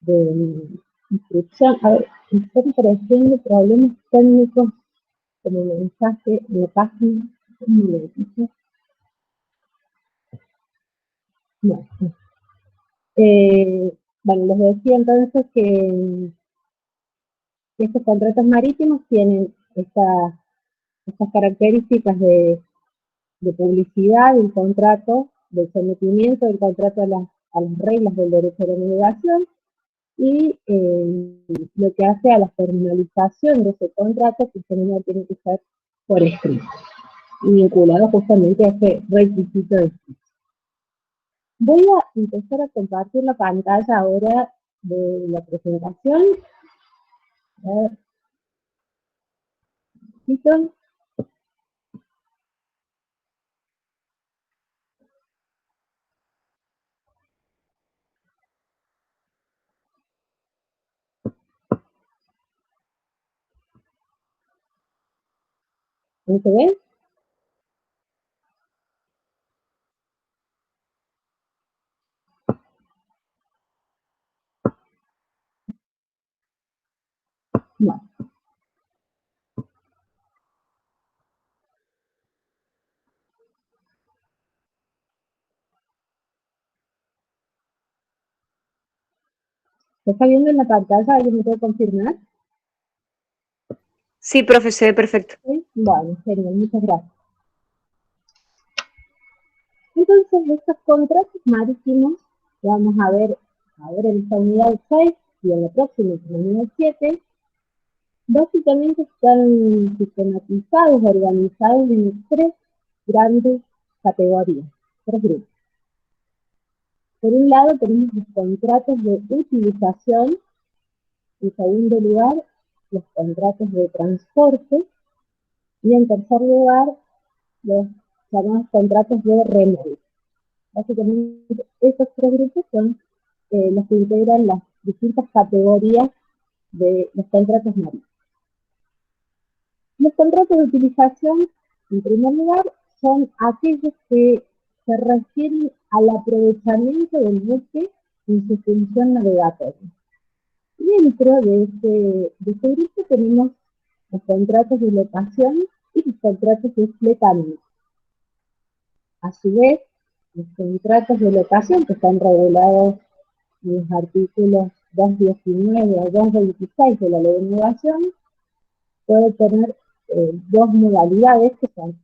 de inscripción. A ver, me están apareciendo problemas técnicos como mensaje en la página. Un momentito. No. Bueno, les decía entonces que estos contratos marítimos tienen estas características de publicidad del contrato, del sometimiento del contrato a las reglas del derecho de la navegación, y lo que hace a la formalización de ese contrato, que también tiene que ser por escrito, y vinculado justamente a ese requisito de escrito. Voy a empezar a compartir la pantalla ahora de la presentación. A ver, ¿listo? ¿No se ve? No. ¿Se está viendo en la pantalla? ¿Alguien me puede confirmar? Sí, profe, se ve perfecto. ¿Sí? Bueno, genial, muchas gracias. Entonces, estos contratos marítimos que vamos a ver ahora en esta unidad 6 y en la próxima, en la unidad 7, básicamente están sistematizados, organizados en tres grandes categorías, tres grupos. Por un lado tenemos los contratos de utilización, en segundo lugar los contratos de transporte, y en tercer lugar los llamados contratos de remolque. Básicamente estos tres grupos son los que integran las distintas categorías de los contratos marítimos. Los contratos de utilización, en primer lugar, son aquellos que se refieren al aprovechamiento del buque en su función navegatoria. Y dentro de este grupo tenemos los contratos de locación y los contratos de fletamiento. A su vez, los contratos de locación, que están regulados en los artículos 219 a 226 de la Ley de Navegación, puede tener dos modalidades, que son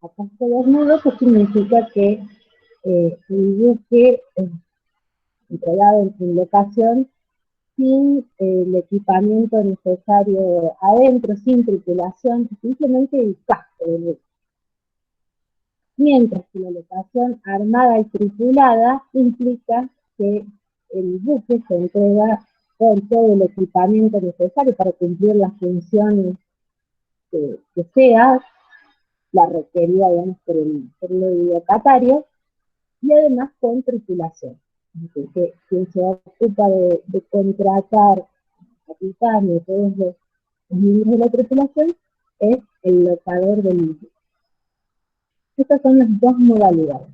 atasco desnudo, que significa que el buque es entregado en locación sin el equipamiento necesario adentro, sin tripulación, simplemente el casco del buque. Mientras que la locación armada y tripulada implica que el buque se entrega con todo el equipamiento necesario para cumplir las funciones que sea la requerida, digamos, por el locatario, y además con tripulación. Entonces, quien se ocupa de contratar capitán y todos los miembros de la tripulación es el locador del buque. Estas son las dos modalidades.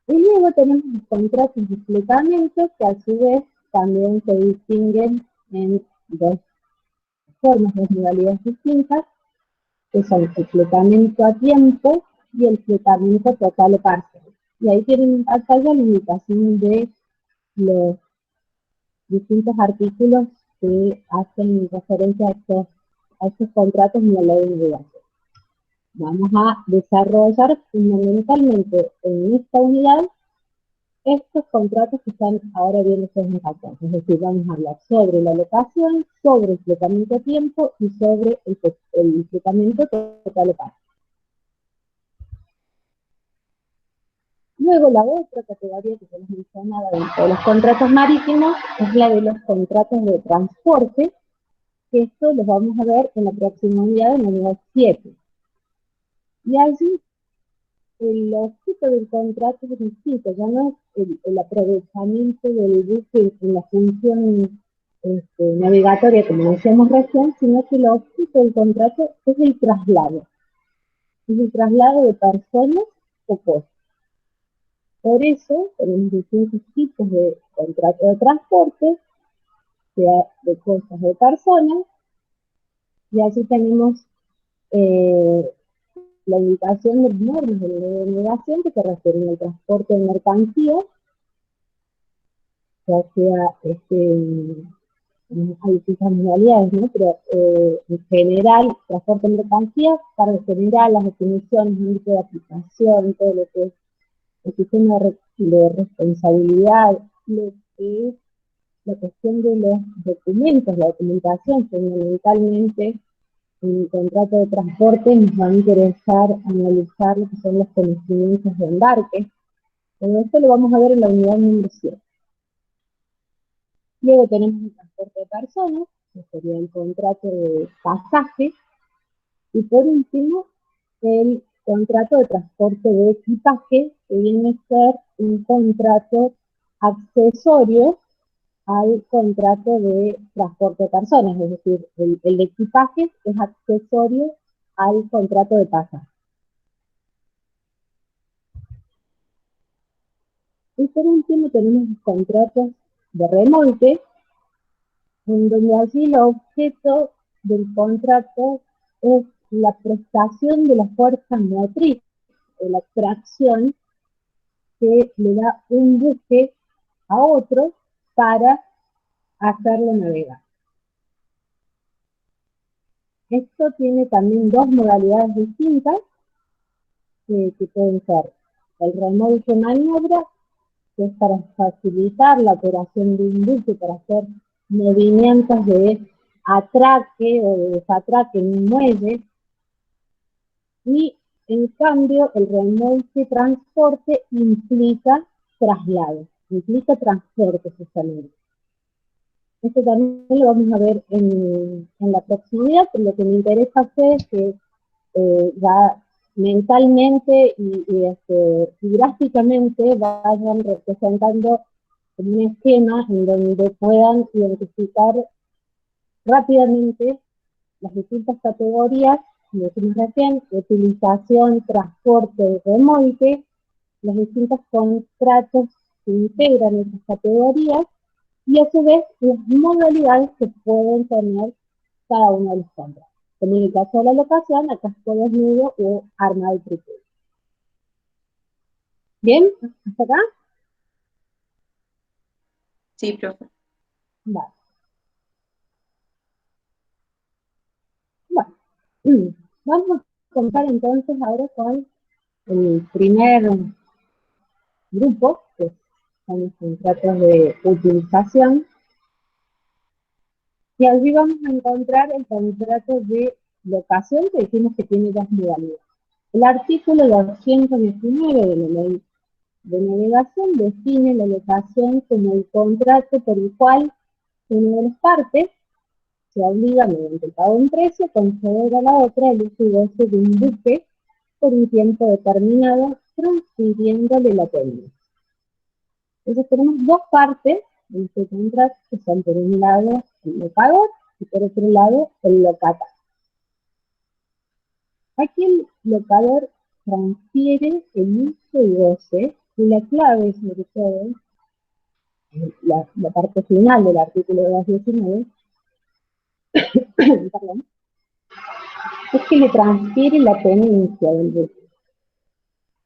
Y luego tenemos los contratos de fletamiento, que a su vez también se distinguen en dos formas, dos modalidades distintas, que son el fletamiento a tiempo y el fletamiento total o parcial. Y ahí tienen en pantalla la indicación de los distintos artículos que hacen referencia a estos contratos en la Ley de Navegación. Vamos a desarrollar fundamentalmente en esta unidad estos contratos que están ahora viendo en pantalla. Es decir, vamos a hablar sobre la locación, sobre el fletamiento a tiempo y sobre el fletamiento total o parcial. Luego la otra categoría que se les mencionaba dentro de los contratos marítimos es la de los contratos de transporte, que esto los vamos a ver en la próxima unidad, en la unidad 7. Y allí el objeto del contrato es distinto, ya no es el aprovechamiento del buque en la función navegatoria, como decíamos recién, sino que el objeto del contrato es el traslado. Es el traslado de personas o cosas. Por eso tenemos distintos tipos de contrato de transporte, sea de cosas o de personas, y así tenemos eh, la indicación de las normas de la denegación que se refieren al transporte de mercancías, ya sea hay distintas modalidades, ¿no? Pero en general, transporte de mercancías, carga general, las definiciones, ámbito de aplicación, todo lo que es el sistema de responsabilidad, lo que es la cuestión de los documentos, la documentación, fundamentalmente en el contrato de transporte nos va a interesar analizar lo que son los conocimientos de embarque. Todo esto lo vamos a ver en la unidad número 7. Luego tenemos el transporte de personas, que sería el contrato de pasaje, y por último, el contrato de transporte de equipaje, que viene a ser un contrato accesorio al contrato de transporte de personas, es decir, el de equipaje es accesorio al contrato de pasaje. Y por último tenemos los contratos de remolque, en donde allí el objeto del contrato es la prestación de la fuerza motriz, o la tracción que le da un buque a otro para hacerlo navegar. Esto tiene también dos modalidades distintas, que pueden ser el remolque maniobra, que es para facilitar la operación de un buque, para hacer movimientos de atraque o de desatraque en un muelle, y en cambio el remolque transporte implica traslado, implica transporte justamente. Esto también lo vamos a ver en la proximidad, pero lo que me interesa hacer es que ya mentalmente y gráficamente vayan representando un esquema en donde puedan identificar rápidamente las distintas categorías, como decimos recién, utilización, transporte, remolque, los distintos contratos que integran esas categorías y a su vez las modalidades que pueden tener cada uno de los contratos. En el caso de la locación, acá es desnudo o armado y tripulado. ¿Bien? ¿Hasta acá? Sí, profe. Vale. Bueno, vamos a contar entonces ahora con el primer grupo, que son los contratos de utilización, y allí vamos a encontrar el contrato de locación, que decimos que tiene dos modalidades. El artículo 219 de la ley de navegación define la locación como el contrato por el cual una de las partes se obliga mediante el pago de un precio a conceder a la otra el uso y goce de un buque por un tiempo determinado, transfiriéndole la tenencia. Entonces tenemos dos partes de este contrato, que son por un lado el locador y por otro lado el locatario. Aquí el locador transfiere el uso y goce, y la clave sobre todo, la parte final del artículo 219, perdón, es que le transfiere la tenencia del buque.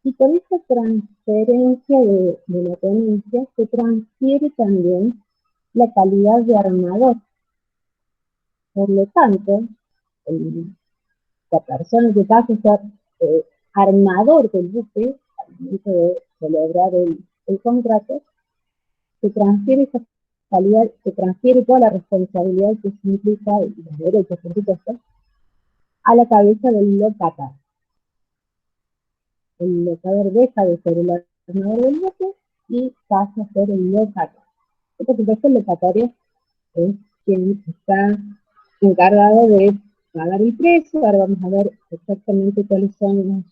Y con esta transferencia de la tenencia se transfiere también la calidad de armador. Por lo tanto, la persona que pasa a ser armador del buque, al momento de celebrar el contrato, se transfiere esa calidad, se transfiere toda la responsabilidad que se implica, y los derechos, por supuesto, a la cabeza del locatario. El locador deja de ser el armador del buque y pasa a ser el locatario. Por supuesto, el locatario es quien está encargado de pagar el precio. Ahora vamos a ver exactamente cuáles son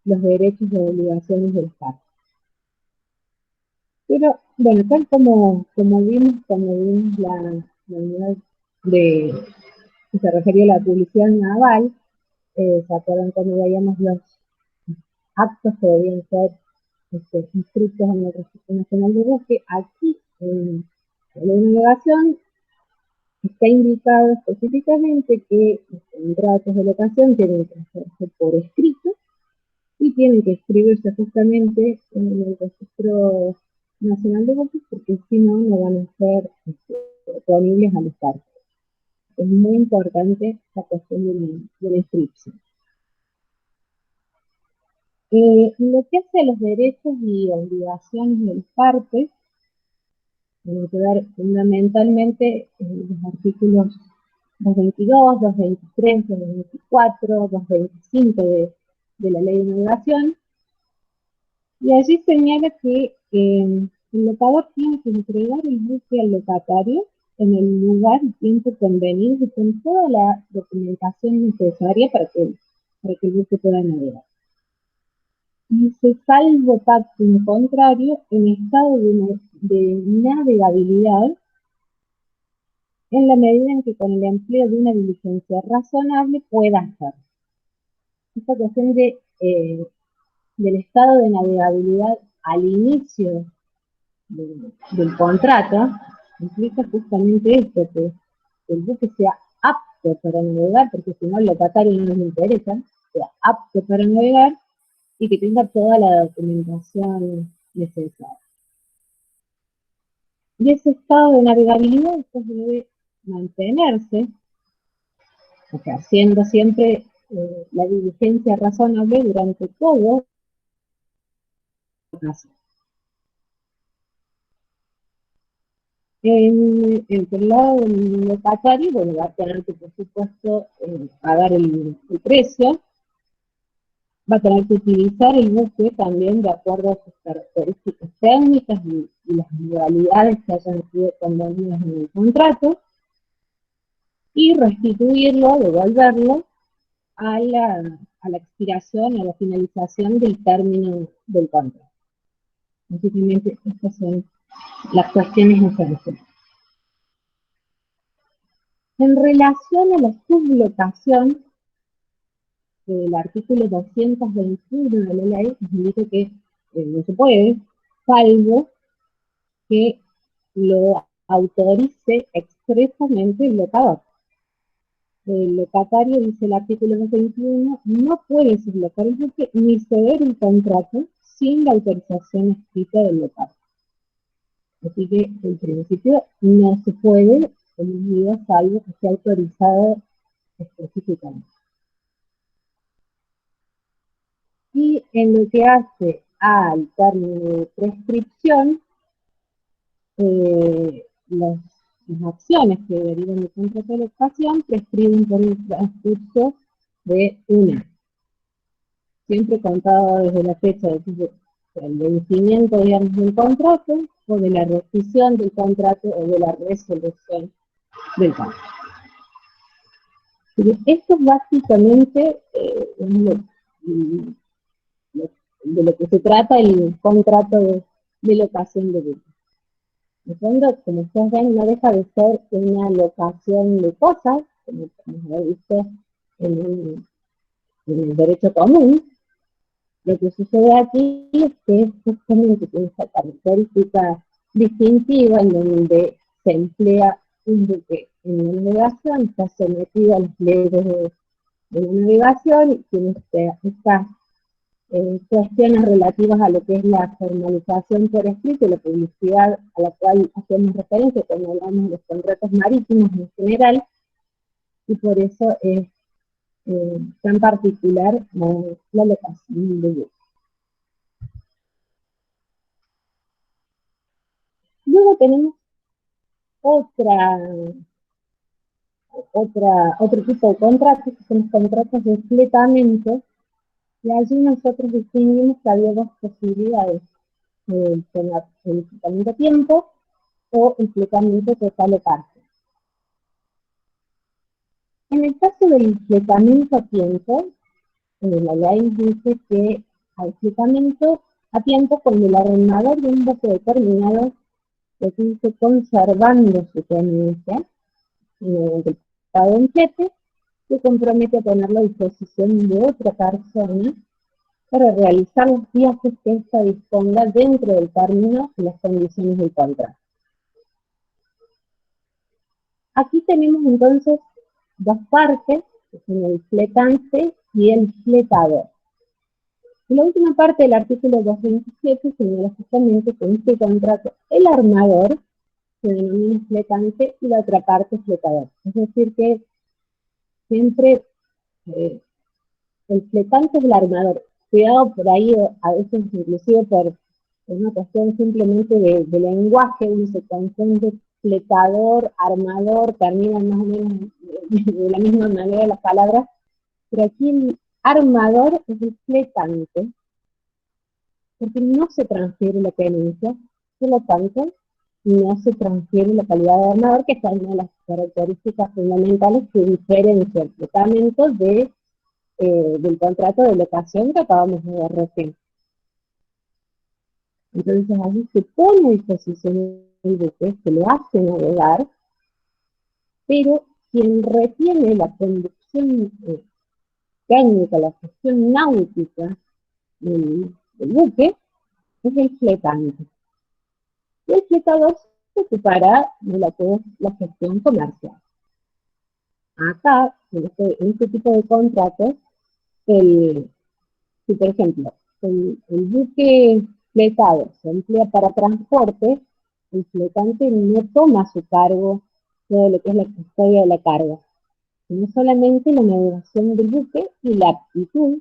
los derechos y obligaciones del partes. Pero, bueno, tal como vimos la unidad de, que se refería a la publicidad naval, ¿se acuerdan cuando veíamos los actos que debían ser inscritos en el Registro Nacional de Bosque. Aquí, en la ley de navegación, está indicado específicamente que los contratos de locación tienen que hacerse por escrito y tienen que escribirse justamente en el Registro Nacional de Bosques, porque si no, no van a ser disponibles al Estado. Es muy importante la cuestión de la inscripción. Lo que hace a los derechos y obligaciones de las partes tiene que ver fundamentalmente los artículos 222, 223, 224, 225 de la ley de navegación, y allí señala que el locador tiene que entregar el buque al locatario en el lugar y tiempo convenido y con toda la documentación necesaria para que el buque pueda navegar. Y se salvo pacto en contrario en estado de navegabilidad en la medida en que con el empleo de una diligencia razonable pueda hacer. Esta cuestión del estado de navegabilidad al inicio del contrato implica justamente esto, que el buque sea apto para navegar, porque si no el locatario no le interesa, sea apto para navegar y que tenga toda la documentación necesaria. Y ese estado de navegabilidad después debe mantenerse, o sea, haciendo siempre la diligencia razonable durante todo el caso. En el lado del locatario, bueno, va a tener que, por supuesto, pagar el precio, va a tener que utilizar el buque también de acuerdo a sus características técnicas y las modalidades que hayan sido convenidas en el contrato, y restituirlo, devolverlo a la expiración, a la finalización del término del contrato. Básicamente, estas son las cuestiones esenciales. En relación a la sublocación, el artículo 221 de la ley nos dice que no se puede, salvo que lo autorice expresamente el locador. El locatario, dice el artículo 221, no puede sublocar el buque ni ceder el contrato sin la autorización escrita del locador. Así que, en principio, no se puede, como digo, salvo que sea autorizado específicamente. Y en lo que hace al término de prescripción, las acciones que derivan del contrato de locación prescriben por el transcurso de un año. Siempre contado desde la fecha del vencimiento, digamos, del contrato, o de la rescisión del contrato, o de la resolución del contrato. Esto es básicamente de lo que se trata el contrato de locación de buques. En fondo, como ustedes ven, no deja de ser una locación de cosas, como hemos visto en el derecho común. Lo que sucede aquí es que justamente tiene esta característica distintiva en donde se emplea un buque en la navegación, está sometido a las leyes de la navegación y tiene estas cuestiones relativas a lo que es la formalización por escrito y la publicidad a la cual hacemos referencia cuando hablamos de los contratos marítimos en general, y por eso es tan particular la locación de buques. Luego tenemos otro tipo de contratos, que son los contratos de fletamiento, y allí nosotros distinguimos que había dos posibilidades: el fletamiento a tiempo o el fletamiento total o parcial. En el caso del fletamiento a tiempo, la ley dice que hay fletamiento a tiempo cuando el arrendador de un buque determinado lo que dice conservando su tenencia, del pago en flete, se compromete a ponerlo a disposición de otra persona para realizar los viajes que ésta disponga dentro del término y las condiciones del contrato. Aquí tenemos entonces dos partes, que son el fletante y el fletador. Y la última parte del artículo 227 señala justamente que en este contrato el armador se denomina fletante y la otra parte fletador. Es decir que siempre el fletante es el armador. Cuidado por ahí, a veces inclusive por una cuestión simplemente de lenguaje, uno se confunde fletador, armador, terminan más o menos de la misma manera las palabras, pero aquí el armador es el fletante, porque no se transfiere la tenencia, por lo tanto, no se transfiere la calidad de armador, que es una de las características fundamentales que diferencia el fletamento del contrato de locación que acabamos de ver recién. Entonces allí se pone a disposición el buque, se lo hace navegar, pero quien retiene la conducción técnica, la gestión náutica del buque, es el fletante. Y el fletador se ocupará de lo que es la gestión comercial. Acá, en este tipo de contratos, si por ejemplo el buque fletado se emplea para transporte, el fletante no toma a su cargo todo lo que es la custodia de la carga, sino solamente la navegación del buque y la aptitud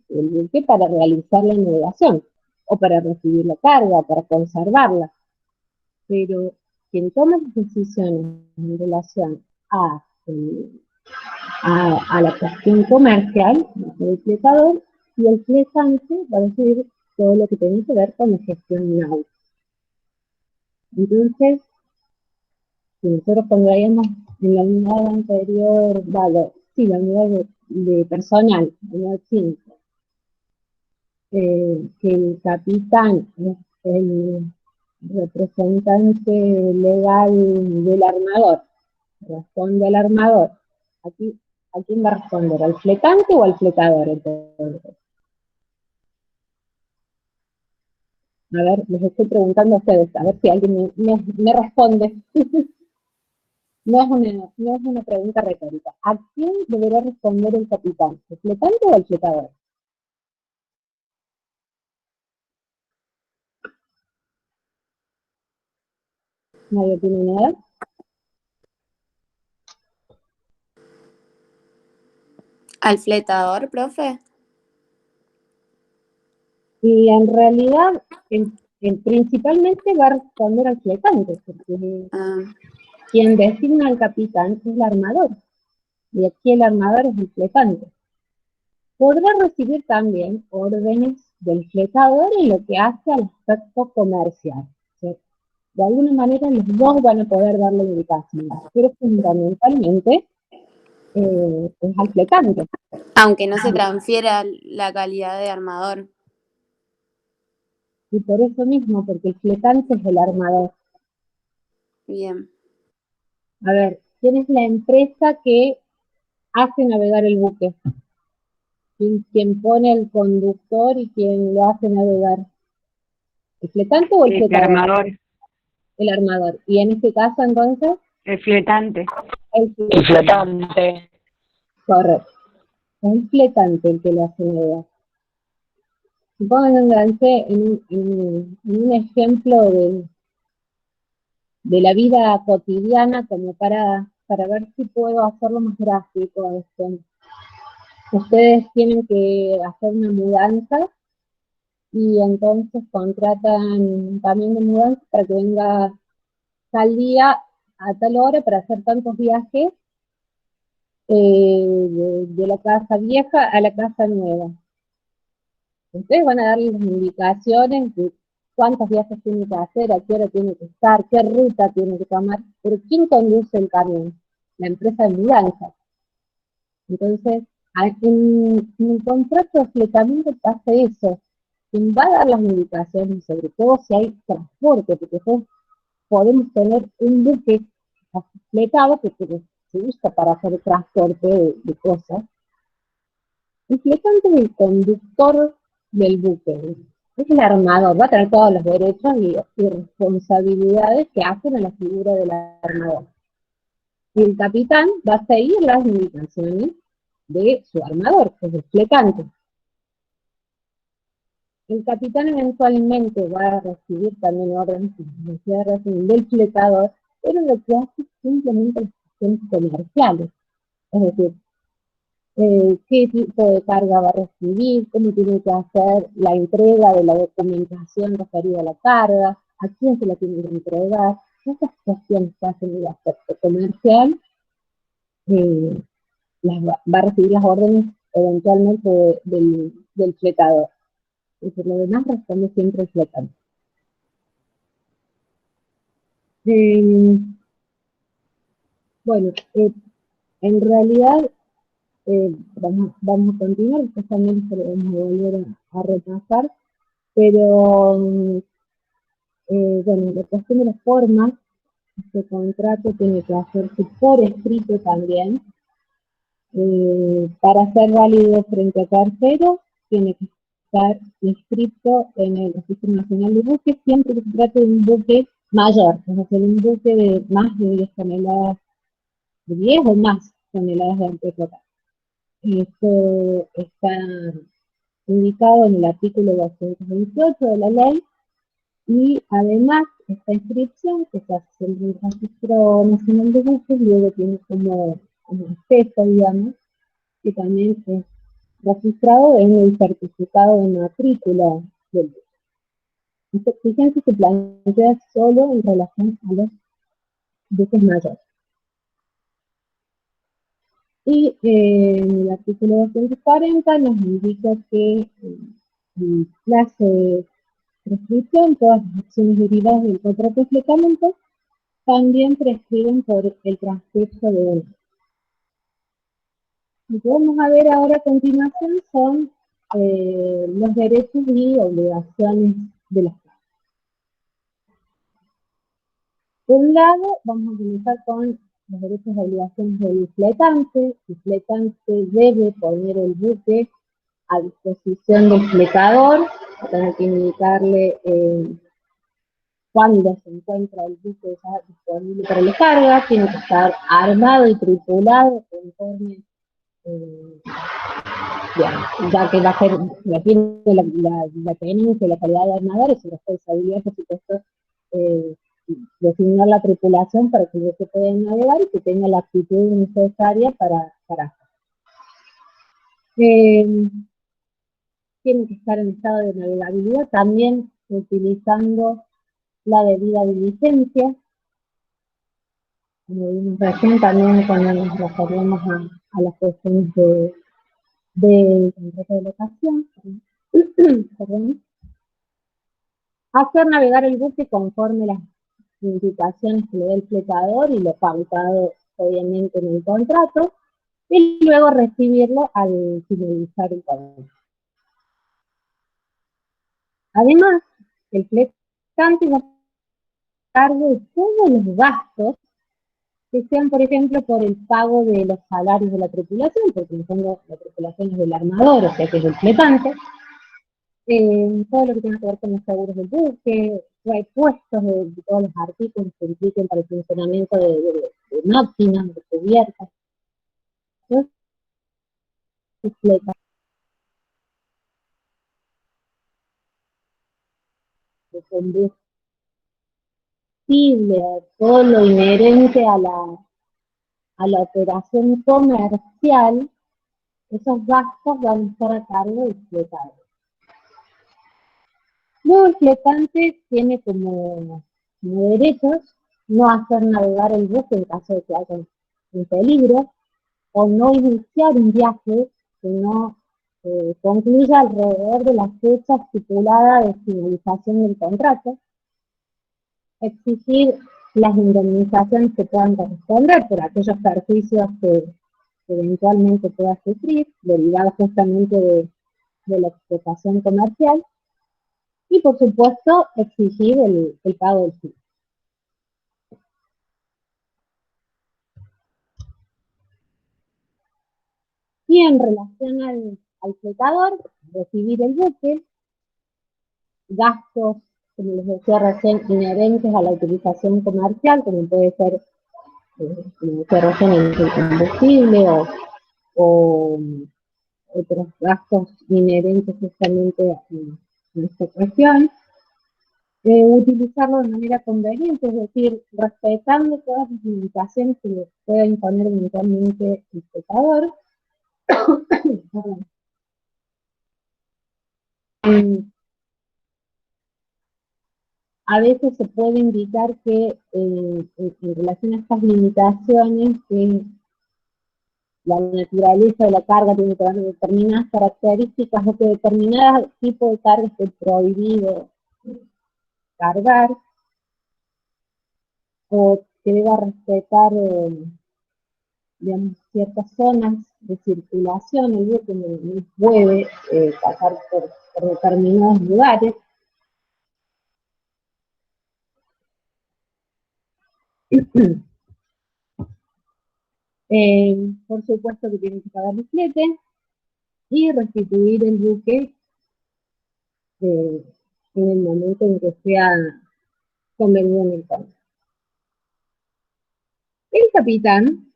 del buque para realizar la navegación, o para recibir la carga, para conservarla. Pero quien toma las decisiones en relación a la cuestión comercial, el fletador, y el fletante va a decidir todo lo que tiene que ver con la gestión náutica. Entonces, si nosotros pondríamos en la unidad anterior, vale, sí, la unidad de personal, la unidad 5, que el capitán es el representante legal del armador, responde al armador. Aquí, ¿a quién va a responder? ¿Al fletante o al fletador? Entonces, a ver, les estoy preguntando a ustedes, a ver si alguien me responde. No es una pregunta retórica. ¿A quién deberá responder el capitán? ¿El fletante o el fletador? ¿Nadie tiene nada? ¿Al fletador, profe? Y en realidad, principalmente va a responder al fletante, porque quien designa al capitán es el armador, y aquí el armador es el fletante. Podrá recibir también órdenes del fletador en lo que hace al aspecto comercial. ¿Sí? De alguna manera los dos van a poder darle indicaciones, pero fundamentalmente es al fletante. Aunque no se transfiera la calidad de armador. Y por eso mismo, porque el fletante es el armador. Bien. A ver, ¿quién es la empresa que hace navegar el buque? ¿Quién pone el conductor y quién lo hace navegar? ¿El fletante o el fletador? El armador. El armador. Y en este caso, entonces, El fletante. el fletante. Correcto. Es el fletante el que lo hace navegar. Pónganse en un ejemplo de la vida cotidiana como para ver si puedo hacerlo más gráfico a esto. Ustedes tienen que hacer una mudanza y entonces contratan también de mudanza para que venga tal día a tal hora para hacer tantos viajes de la casa vieja a la casa nueva. Ustedes van a darle las indicaciones de cuántos viajes tiene que hacer, a qué hora tiene que estar, qué ruta tiene que tomar, pero ¿quién conduce el camión? La empresa de mudanza. Entonces, en el contrato de fletamiento pasa eso. Quien va a dar las indicaciones, sobre todo si hay transporte, porque después podemos tener un buque fletado que se usa para hacer transporte de cosas. El fletante es el conductor del buque. Es el armador, va a tener todos los derechos y responsabilidades que hacen a la figura del armador. Y el capitán va a seguir las indicaciones de su armador, que es el fletante. El capitán eventualmente va a recibir también órdenes del fletador, pero lo que hace es simplemente las cuestiones comerciales. Es decir, qué tipo de carga va a recibir, cómo tiene que hacer la entrega de la documentación referida a la carga, a quién se la tiene que entregar. Esas cuestiones que hacen el aspecto comercial, eh, va a recibir las órdenes eventualmente del fletador. Y por lo demás responde siempre el fletante. Eh, bueno, en realidad vamos a continuar, después también se lo vamos a volver a repasar, pero bueno, la cuestión de las formas, este contrato tiene que hacerse por escrito también, para ser válido frente a terceros, tiene que estar inscrito en el Registro Nacional de Buques, siempre que se trate de un buque mayor, es decir, un buque de más de 10 toneladas, de 10 o más toneladas de total. Esto está indicado en el artículo 228 de la ley, y además esta inscripción, que se hace en el Registro Nacional de Buques, luego tiene como acceso, digamos, que también es registrado en el certificado de matrícula del buque. Esta exigencia se plantea solo en relación a los buques mayores. Y en el artículo 240 nos indica que en clase de prescripción, todas las acciones derivadas del contrato de fletamento también prescriben por el transcurso de un año. Lo que vamos a ver ahora a continuación son los derechos y obligaciones de las partes. Por un lado, vamos a comenzar con los derechos y obligaciones del fletante. El fletante debe poner el buque a disposición del fletador, tener que indicarle cuando se encuentra el buque ya disponible para la carga, tiene que estar armado y tripulado conforme, ya que va a ser, la tiene la tenencia, la calidad de armador, es su responsabilidad, por supuesto, designar la tripulación para que el buque pueda navegar y que tenga la actitud necesaria para tiene que estar en estado de navegabilidad, también utilizando la debida diligencia. Como vimos recién, también cuando nos referimos a las cuestiones de contrato de locación, perdón, hacer navegar el buque conforme las indicaciones que le dé el fletador y lo pautado obviamente en el contrato, y luego recibirlo al finalizar el contrato. Además, el fletante va a cargo de todos los gastos que sean, por ejemplo, por el pago de los salarios de la tripulación, porque en el fondo la tripulación es del armador, o sea que es del fletante, todo lo que tenga que ver con los seguros del buque, repuestos de todos los artículos que impliquen para el funcionamiento de máquinas, de cubiertas, todo se fleta, de combustible, todo lo inherente a la operación comercial, esos gastos van a estar a cargo del fletador. Luego el fletante tiene como derechos no hacer navegar el buque en caso de que haya un peligro, o no iniciar un viaje que no concluya alrededor de la fecha estipulada de finalización del contrato, exigir las indemnizaciones que puedan corresponder por aquellos perjuicios que eventualmente pueda sufrir, derivados justamente de la explotación comercial, y por supuesto exigir el pago del FIE. Y en relación al fletador, recibir el buque, gastos, como les decía recién, inherentes a la utilización comercial, como puede ser, como decía recién, el combustible o otros gastos inherentes justamente en esta cuestión. Utilizarlo de manera conveniente, es decir, respetando todas las limitaciones que le pueda imponer eventualmente el espectador. A veces se puede indicar que en relación a estas limitaciones, que la naturaleza de la carga tiene que tener determinadas características o que determinado tipo de carga esté prohibido cargar, o que deba respetar digamos, ciertas zonas de circulación, el buque no puede pasar por determinados lugares. Por supuesto que tienen que pagar el flete y restituir el buque en el momento en que sea conveniente. El capitán,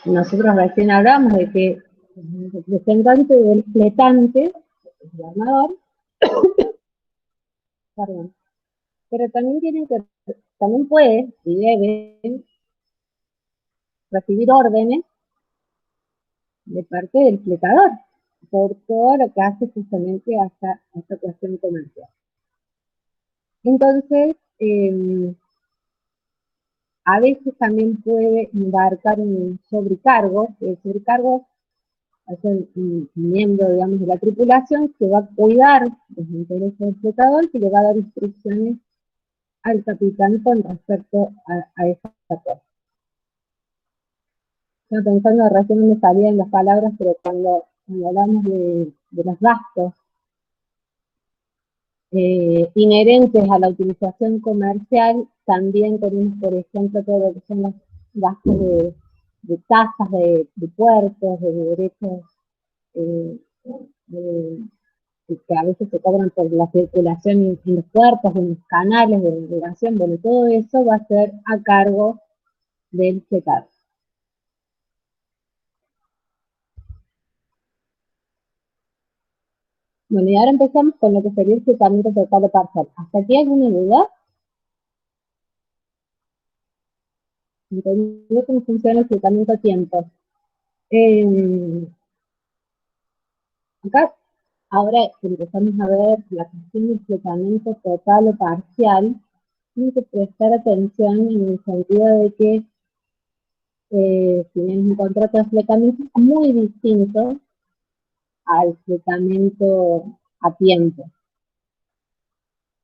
nosotros recién hablamos de que el representante del fletante, el armador, perdón, pero también puede y debe recibir órdenes de parte del fletador por todo lo que hace justamente hasta esta cuestión comercial. Entonces, a veces también puede embarcar un sobrecargo, que el sobrecargo es un miembro, digamos, de la tripulación que va a cuidar los intereses del flotador, que le va a dar instrucciones al capitán con respecto a esa cosa. Estoy pensando, recién no me salían las palabras, pero cuando hablamos de los gastos inherentes a la utilización comercial, también tenemos, por ejemplo, todo lo que son los gastos de tasas de puertos, de derechos que a veces se cobran por la circulación en los puertos, en los canales de navegación. Bueno, todo eso va a ser a cargo del FECAR. Bueno, y ahora empezamos con lo que sería el fletamiento total o parcial. ¿Hasta aquí alguna duda? ¿Entendió cómo funciona el fletamiento a tiempo? Acá, ahora que empezamos a ver la cuestión del fletamiento total o parcial, tienen que prestar atención en el sentido de que si bien es un contrato de fletamiento es muy distinto al fletamiento a tiempo.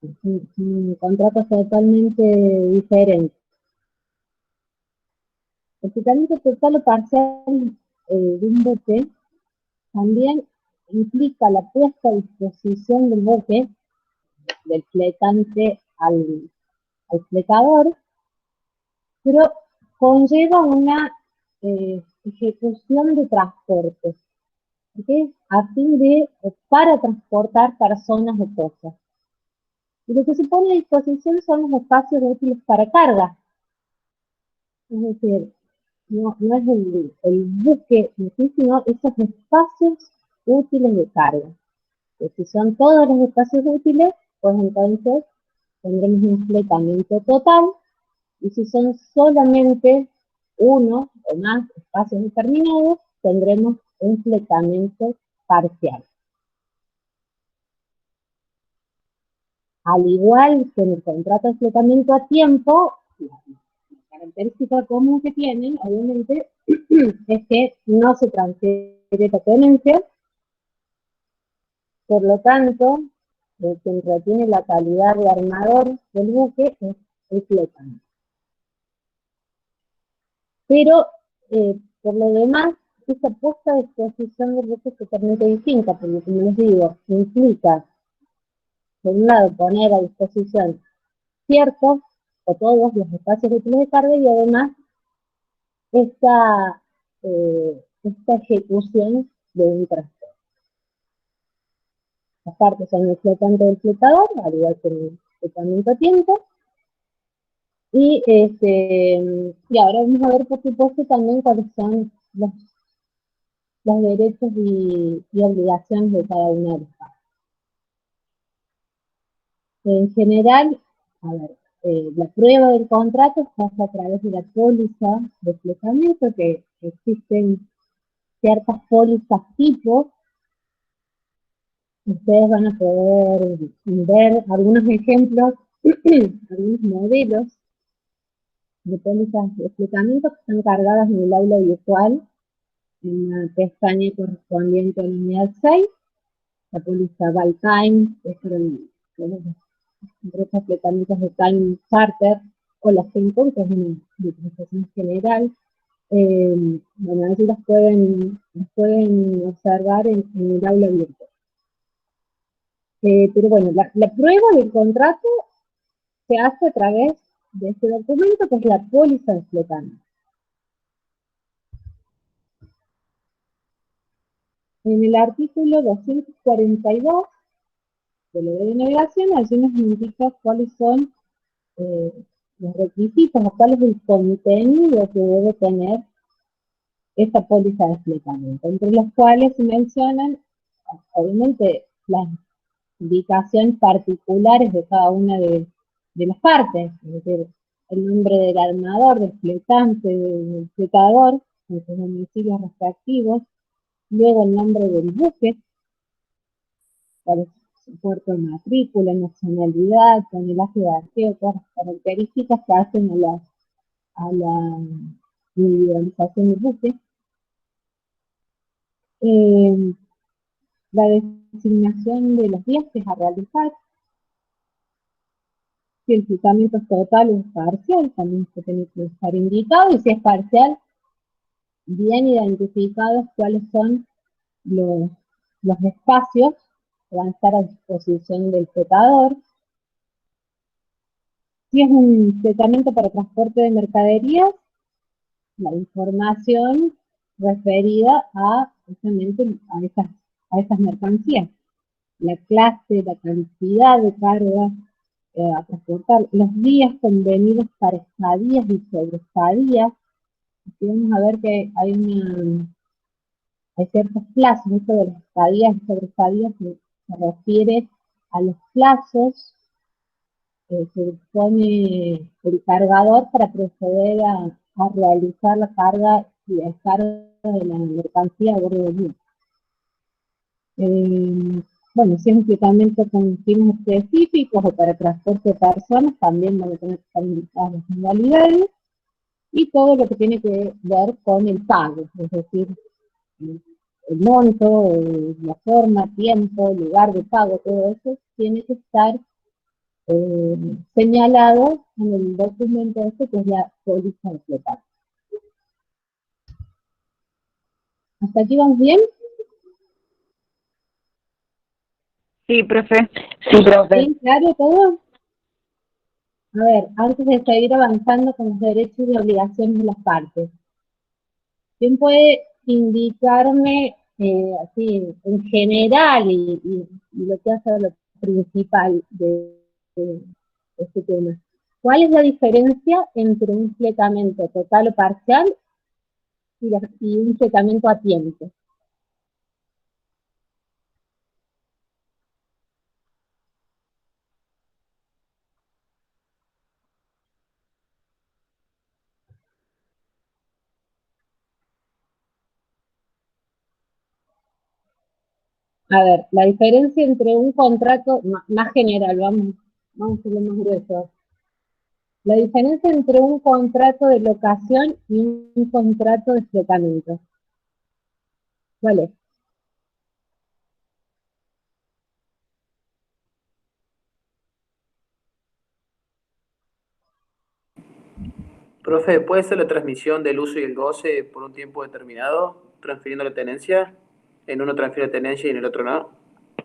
Son contratos totalmente diferentes. El fletamiento total o parcial de un buque también implica la puesta a disposición del buque, del fletante al fletador, pero conlleva una ejecución de transporte, ¿okay? A fin de, para transportar personas o cosas. Y lo que se pone a disposición son los espacios útiles para carga. Es decir, no es el buque en sí, sino esos espacios útiles de carga. Que si son todos los espacios útiles, pues entonces tendremos un fletamiento total, y si son solamente uno o más espacios determinados, tendremos un fletamiento parcial. Al igual que en el contrato de fletamiento a tiempo, la característica común que tienen, obviamente, es que no se transfiere la tenencia, por lo tanto, quien retiene la calidad de armador del buque es el flotante. Pero, por lo demás, esa puesta a disposición del buque es totalmente distinta, porque como les digo, implica, por un lado, poner a disposición ciertos o todos los espacios útiles de carga, y además esta esta ejecución de un transporte. Las partes son el flotante del flotador, al igual que el flotamiento a tiempo. Y ahora vamos a ver, por supuesto, también cuáles son los derechos y obligaciones de cada una de las partes. En general, a ver, la prueba del contrato se hace a través de la póliza de flotamiento, que existen ciertas pólizas tipo. Ustedes van a poder ver algunos ejemplos, algunos modelos de pólizas de flotamiento que están cargadas en el aula virtual, en la pestaña correspondiente a la unidad 6, la póliza Valtime, que es para empresas flotamientos de Time Charter, o la FENCON, que es una utilización general. Bueno, así las pueden observar en el aula virtual. Pero bueno, la prueba del contrato se hace a través de este documento, que es la póliza de flotamiento. En el artículo 242 de la ley de navegación, allí nos indica cuáles son los requisitos, o cuál es el contenido que debe tener esta póliza de flotamiento, entre los cuales se mencionan, obviamente, las indicaciones particulares de cada una de las partes, es decir, el nombre del armador, del flotante, del flotador, con sus domicilios respectivos, luego el nombre del buque, cuál es su puerto de matrícula, nacionalidad, tonelaje de arqueo, todas las características que hacen a la individualización del buque. La designación de los viajes a realizar, si el flotamiento es total o es parcial, también se tiene que estar indicado, y si es parcial, bien identificados cuáles son los espacios que van a estar a disposición del flotador. Si es un flotamiento para transporte de mercaderías, la información referida justamente a esas mercancías, la clase, la cantidad de carga a transportar, los días convenidos para estadías y sobreestadías. Aquí vamos a ver que hay ciertos plazos. Esto de las estadías y sobreestadías se refiere a los plazos que dispone el cargador para proceder a realizar la carga y descarga de la mercancía a bordo del buque. Bueno, si es un flotamiento con fines específicos o para transporte de personas, también van a tener que estar indicadas las modalidades, y todo lo que tiene que ver con el pago, es decir, el monto, la forma, tiempo, lugar de pago, todo eso tiene que estar señalado en el documento este, que es la póliza de flotamiento. ¿Hasta aquí vamos bien? Sí, profe. Sí, profe. ¿Bien claro todo? A ver, antes de seguir avanzando con los derechos y obligaciones de las partes, ¿quién puede indicarme, así, en general, y lo que hace lo principal de este tema? ¿Cuál es la diferencia entre un fletamento total o parcial y un fletamento a tiempo? A ver, la diferencia entre un contrato, más general, vamos a ser más grueso. La diferencia entre un contrato de locación y un contrato de fletamento. ¿Cuál es? Profe, ¿puede ser la transmisión del uso y el goce por un tiempo determinado, transfiriendo la tenencia? En uno transfiere la tenencia y en el otro no.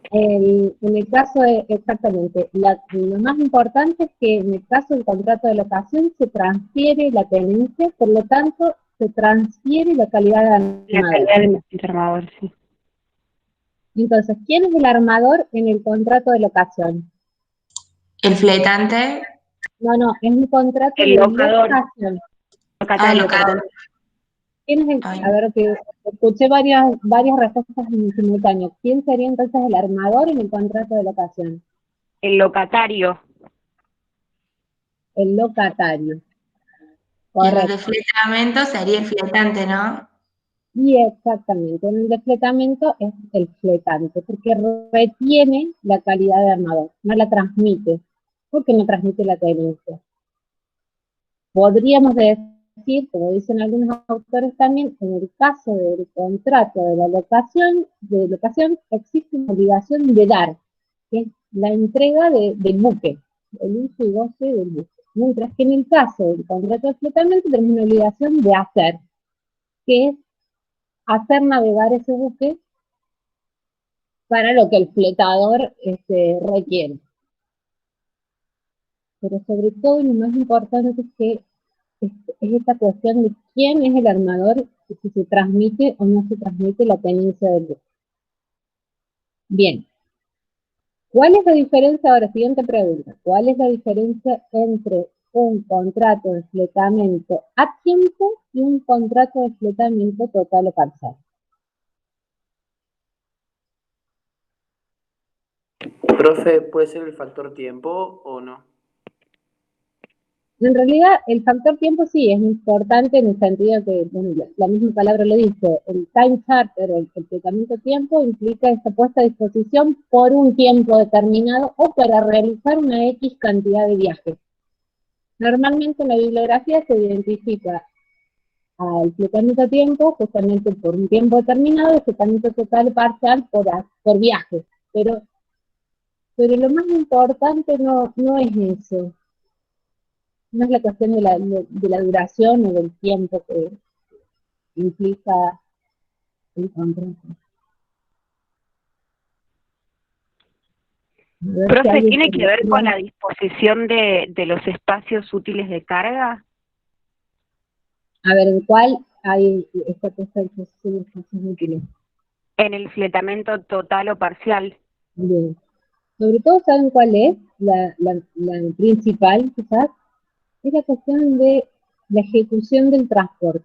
En el caso exactamente, lo más importante es que en el caso del contrato de locación se transfiere la tenencia, por lo tanto, se transfiere la calidad de La armador. calidad del armador, sí. Entonces, ¿quién es el armador en el contrato de locación? El fletante. No, es un contrato El de locador. locación. Locatario, locador. perdón. ¿Quién es Ay. a ver, que escuché varias respuestas en simultáneo. ¿Quién sería entonces el armador en el contrato de locación? El locatario. El locatario. Y en el Correcto. de fletamento sería el fletante, ¿no? Y exactamente, en el de fletamento es el fletante, porque retiene la calidad de armador, no la transmite, porque no transmite la tenencia. Podríamos decir, como dicen algunos autores también, en el caso del contrato de la locación, existe una obligación de dar, que es la entrega del buque, el uso y goce del buque. Mientras que en el caso del contrato de fletamento tenemos una obligación de hacer, que es hacer navegar ese buque para lo que el fletador requiere. Pero sobre todo, lo más importante es que es esta cuestión de quién es el armador y si se transmite o no se transmite la tenencia del buque. Bien. ¿Cuál es la diferencia? Ahora, siguiente pregunta. ¿Cuál es la diferencia entre un contrato de fletamento a tiempo y un contrato de fletamento total o parcial? Profe, ¿puede ser el factor tiempo o no? En realidad, el factor tiempo sí es importante en el sentido que, bueno, la misma palabra lo dice, el time charter, el fletamento tiempo, implica esta puesta a disposición por un tiempo determinado o para realizar una X cantidad de viajes. Normalmente en la bibliografía se identifica al fletamento tiempo justamente por un tiempo determinado, el fletamento total parcial por viajes, pero lo más importante no es eso. No es la cuestión de la duración o del tiempo que implica el contrato. Profe, ¿tiene que ver con la disposición de los espacios útiles de carga? A ver, ¿en cuál hay esta cosa de disposición de espacios útiles? En el fletamento total o parcial. Bien. Sobre todo, ¿saben cuál es? La principal, quizás, es la cuestión de la ejecución del transporte.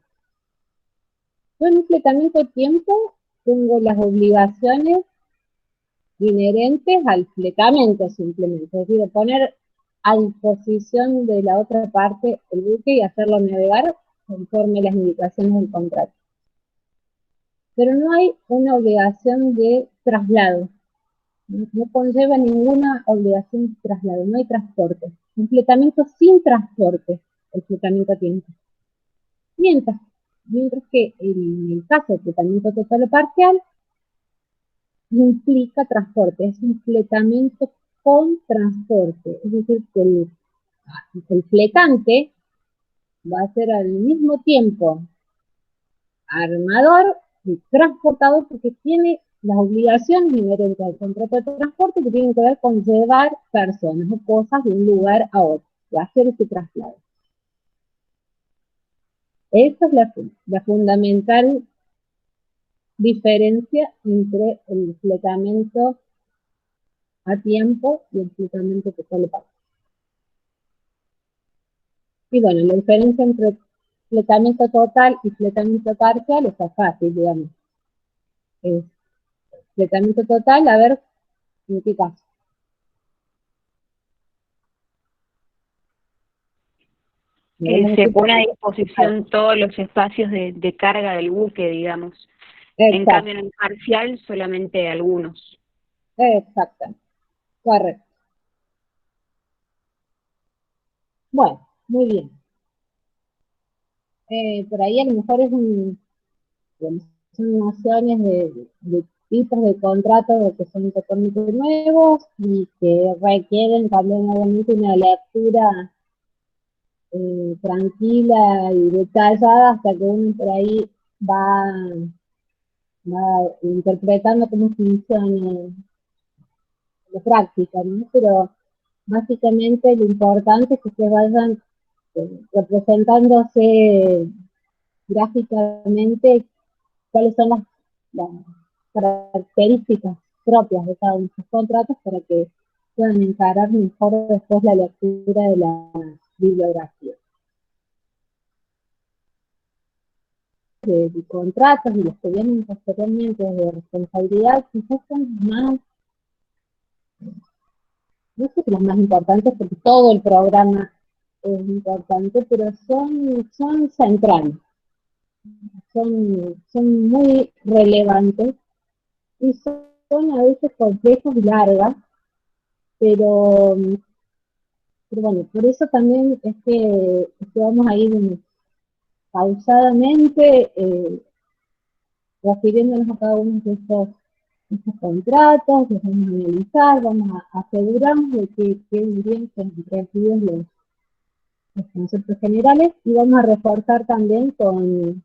Yo en un fletamento de tiempo tengo las obligaciones inherentes al fletamento simplemente, es decir, poner a disposición de la otra parte el buque y hacerlo navegar conforme las indicaciones del contrato. Pero no hay una obligación de traslado, no conlleva ninguna obligación de traslado, no hay transporte. Un fletamento sin transporte, el fletamento a tiempo. Mientras que en el caso del fletamento total o parcial, implica transporte, es un fletamento con transporte, es decir, que el fletante va a ser al mismo tiempo armador y transportador porque tiene las obligaciones inherentes al contrato de transporte que tienen que ver con llevar personas o cosas de un lugar a otro, y hacer ese traslado. Esa es la fundamental diferencia entre el fletamento a tiempo y el fletamento total o parcial. Y bueno, la diferencia entre fletamento total y fletamento parcial está fácil, digamos. Fletamento total, a ver, ¿en qué caso? Se pone a disposición todos los espacios de carga del buque, digamos. Exacto. En cambio, en el parcial, solamente algunos. Exacto, correcto. Bueno, muy bien. Por ahí a lo mejor son nociones de tipos de contratos que son totalmente nuevos y que requieren también obviamente una lectura tranquila y detallada hasta que uno por ahí va interpretando cómo funciona la práctica, ¿no? Pero básicamente lo importante es que ustedes vayan representándose gráficamente cuáles son las características propias de cada uno de estos contratos para que puedan encarar mejor después la lectura de la bibliografía. De contratos y los que vienen posteriormente de responsabilidad, quizás son más, no sé si los más importantes porque todo el programa es importante, pero son centrales, son muy relevantes y son a veces complejos y largas, pero bueno, por eso también es que vamos a ir pausadamente refiriéndonos a cada uno de estos contratos, los vamos a analizar, vamos a asegurarnos de que queden bien comprendidos los conceptos generales y vamos a reforzar también con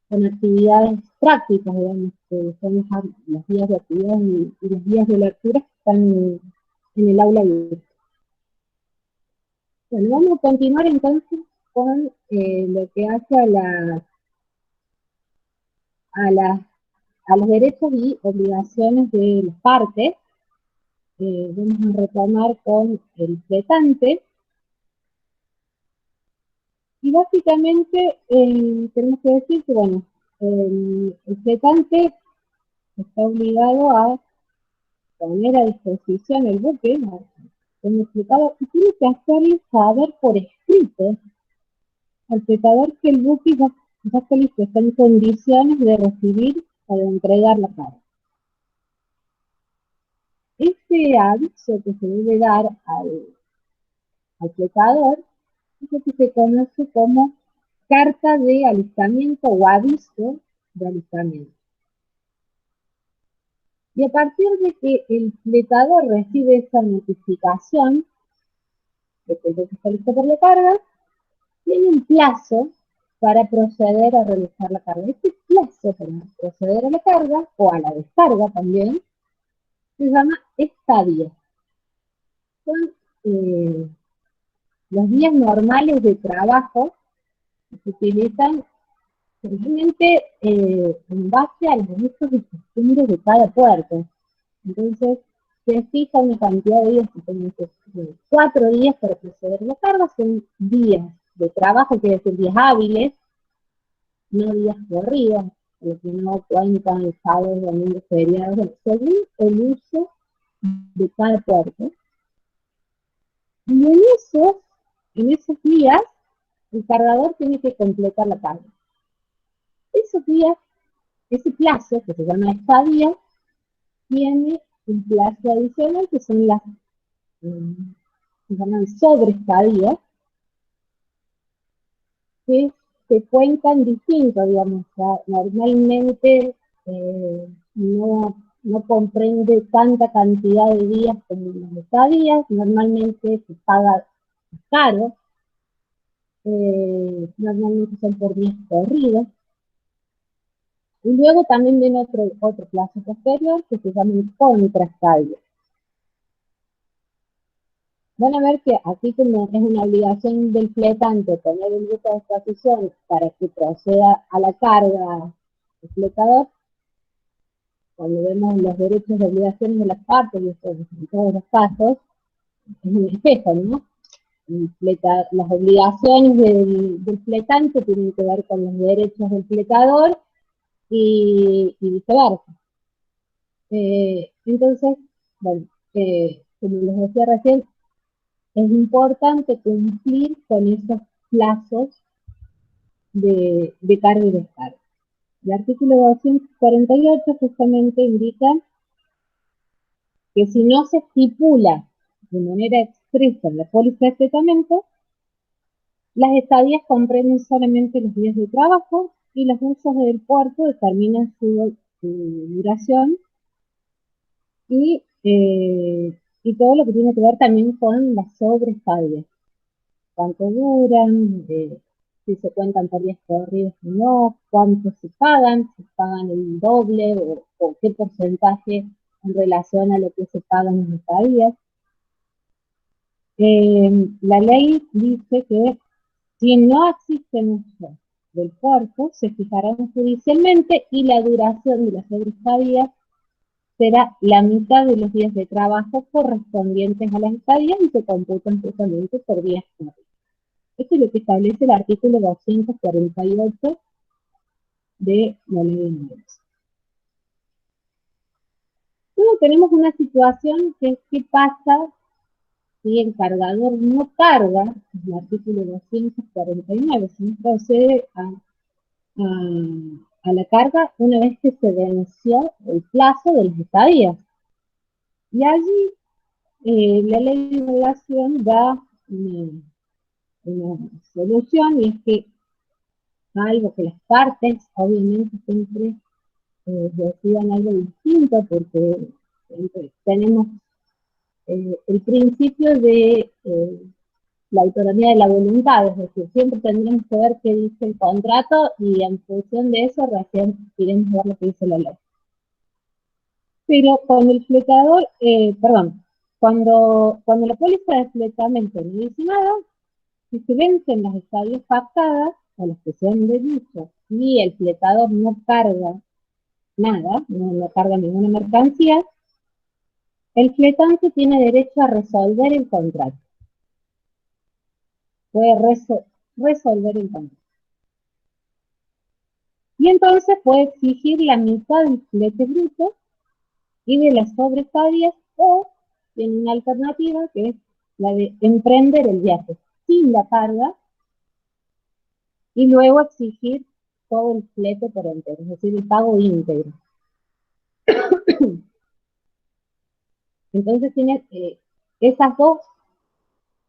actividades prácticas, digamos, que son las guías de actividades y las guías de lectura que están en el aula virtual. Bueno, vamos a continuar entonces con lo que hace a los derechos y obligaciones de las partes. Vamos a retomar con el fletante. Y básicamente tenemos que decir que, bueno, el fletante está obligado a poner a disposición el buque, como fletador, y tiene que hacerle saber por escrito al fletador que el buque ya está listo, está en condiciones de recibir o de entregar la carga. Este aviso que se debe dar al fletador es lo que se conoce como carta de alistamiento o aviso de alistamiento. Y a partir de que el fletador recibe esa notificación de que el buque está listo por la carga, tiene un plazo para proceder a realizar la carga. Este plazo para proceder a la carga, o a la descarga también, se llama estadía. Son los días normales de trabajo que se utilizan realmente en base a los usos y costumbres de cada puerto. Entonces, se fija una cantidad de días, que tenemos 4 días para proceder a la carga, son días de trabajo, quiere decir días hábiles, no días corridos, los que no cuentan sábados, domingos, feriados, según el uso de cada puerto. Y en esos días, el cargador tiene que completar la carga. Esos días, ese plazo, que se llama estadía, tiene un plazo adicional, que son las, se llaman sobreestadías, que se cuentan distinto, digamos, normalmente no comprende tanta cantidad de días como las estadías, normalmente se paga caro, normalmente son por días corridos. Y luego también viene otro plazo posterior que se llama contraestadías. Van a ver que aquí, como es una obligación del fletante poner el buque a disposición para que proceda a la carga del fletador, cuando vemos los derechos y obligaciones de las partes, y esto en todos los casos, es un espejo, ¿no? Las obligaciones del fletante tienen que ver con los derechos del fletador y viceversa. Entonces, bueno, como les decía recién, es importante cumplir con esos plazos de carga y descarga. El artículo 248 justamente indica que si no se estipula de manera expresa en la póliza de fletamiento, las estadías comprenden solamente los días de trabajo y los usos del puerto determinan su duración y todo lo que tiene que ver también con las sobreestadías. Cuánto duran, si se cuentan por días corridos o no, cuánto se pagan el doble o qué porcentaje en relación a lo que se pagan en las estadías. La ley dice que si no existen usos del puerto se fijarán judicialmente y la duración de la sobreestadía será la mitad de los días de trabajo correspondientes a la estadía y se computan justamente por días hábiles. Esto es lo que establece el artículo 248 de la ley de ingresos. Luego tenemos una situación que es qué pasa si el cargador no carga, el artículo 249, si no procede a la carga una vez que se venció el plazo de las estadías. Y allí la ley de regulación da una solución, y es que algo que las partes obviamente siempre decidan algo distinto, porque tenemos el principio de la autonomía de la voluntad, es decir, siempre tendremos que ver qué dice el contrato y en función de eso recién iremos a ver lo que dice la ley. Pero con el fletador, cuando la póliza de fletamento no dice nada, si se vencen las estadías pactadas, a las que se han dicho, y el fletador no carga nada, no carga ninguna mercancía, el fletante tiene derecho a resolver el contrato. Puede resolver el contrato. Y entonces puede exigir la mitad del flete bruto y de las sobreestadías, o tiene una alternativa que es la de emprender el viaje sin la carga y luego exigir todo el flete por entero, es decir, el pago íntegro. Entonces tiene esas dos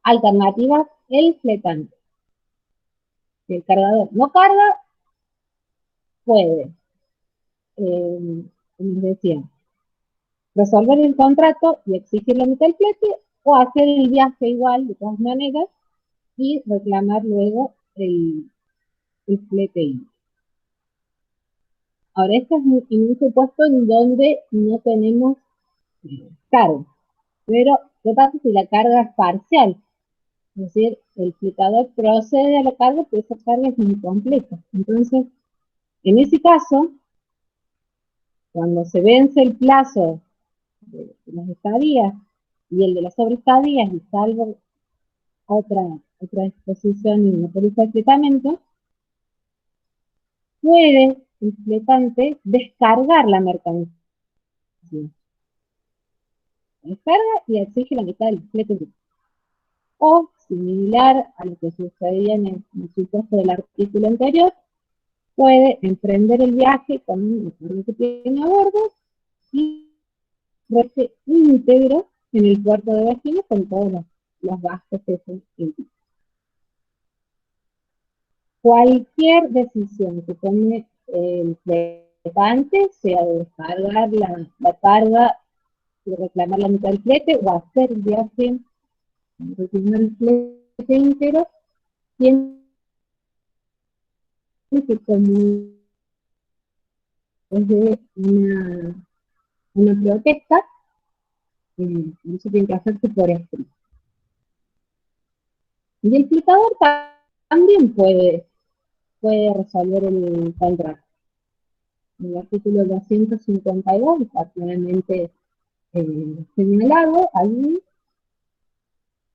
alternativas el fletante. Si el cargador no carga, puede, como decía, resolver el contrato y exigir la mitad del flete, o hacer el viaje igual, de todas maneras, y reclamar luego el flete íntegro. Ahora, esto es en un supuesto en donde no tenemos carga, pero ¿qué pasa si la carga es parcial? Es decir, el fletador procede a la carga, pero esa carga es incompleta. Entonces, en ese caso, cuando se vence el plazo de las estadías y el de las sobreestadías, y salvo otra disposición en la póliza de fletamento, puede el fletante descargar la mercancía. Descarga y exige la mitad del flete bruto. O, similar a lo que sucedía en el supuesto del artículo anterior, puede emprender el viaje con un cargo que tiene a bordo y verse íntegro en el puerto de destino con todos los gastos que se implican. Cualquier decisión que tome el fletante, sea de descargar la carga y reclamar la mitad del flete, o hacer el viaje, reclamar el flete íntegro, tiene que como es de una protesta, eso tiene que hacerse por escrito. Y el fletador también puede resolver el contrato. En el artículo 252 está claramente señalado allí.